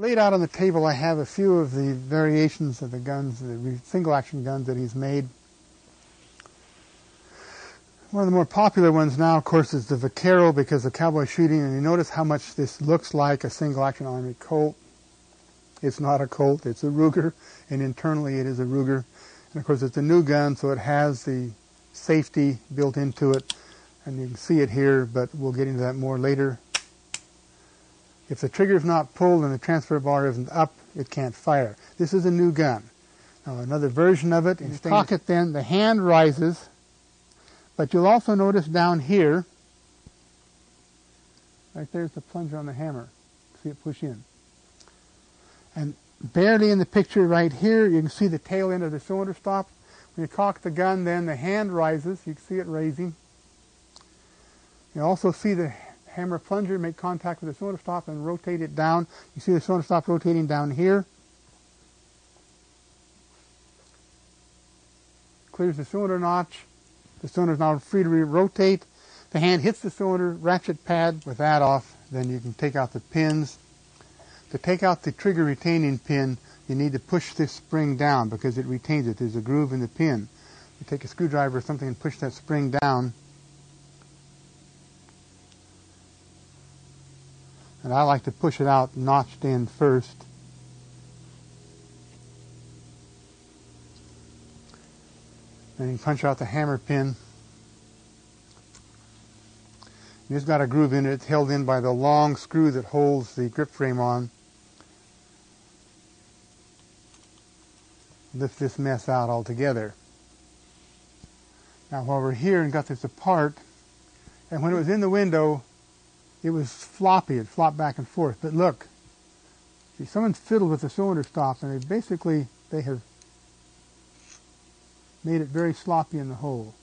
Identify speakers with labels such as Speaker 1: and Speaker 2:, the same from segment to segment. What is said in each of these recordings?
Speaker 1: Laid out on the table I have a few of the variations of the guns, the single action guns that he's made. One of the more popular ones now, of course, is the Vaquero because of cowboy shooting, and you notice how much this looks like a single action Army Colt. It's not a Colt, it's a Ruger, and internally it is a Ruger. And of course it's a new gun, so it has the safety built into it, and you can see it here, but we'll get into that more later. If the trigger is not pulled and the transfer bar isn't up, it can't fire. This is a new gun. Now another version of it, in cock it then, the hand rises, but you'll also notice down here, right there's the plunger on the hammer. See it push in. And barely in the picture right here, you can see the tail end of the cylinder stop. When you cock the gun then, the hand rises. You can see it raising. You also see the hammer plunger make contact with the cylinder stop and rotate it down. You see the cylinder stop rotating down here. Clears the cylinder notch. The cylinder is now free to rotate. The hand hits the cylinder ratchet pad. With that off, then you can take out the pins. To take out the trigger retaining pin, you need to push this spring down because it retains it. There's a groove in the pin. You take a screwdriver or something and push that spring down. And I like to push it out notched in first. Then you punch out the hammer pin. It's got a groove in it. It's held in by the long screw that holds the grip frame on. Lift this mess out altogether. Now while we're here and got this apart, and when it was in the window, it was floppy. It flopped back and forth. But look, see, someone's fiddled with the cylinder stop, and they have made it very sloppy in the hole.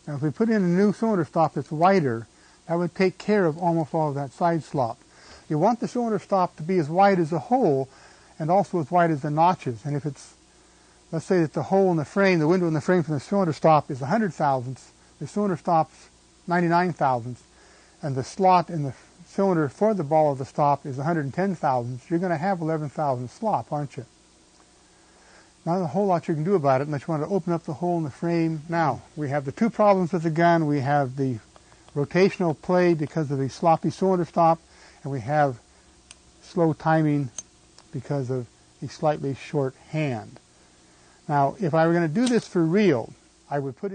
Speaker 1: Now if we put in a new cylinder stop that's wider, that would take care of almost all of that side slop. You want the cylinder stop to be as wide as the hole and also as wide as the notches. And if it's, let's say that the hole in the frame, the window in the frame from the cylinder stop is 100 thousandths, the cylinder stop's 99 thousandths, and the slot in the cylinder for the ball of the stop is 110 thousandths, you're going to have 11 thousandths slop, aren't you? Not a whole lot you can do about it unless you want to open up the hole in the frame. Now, we have the two problems with the gun. We have the rotational play because of the sloppy cylinder stop, and we have slow timing because of a slightly short hand. Now, if I were going to do this for real, I would put in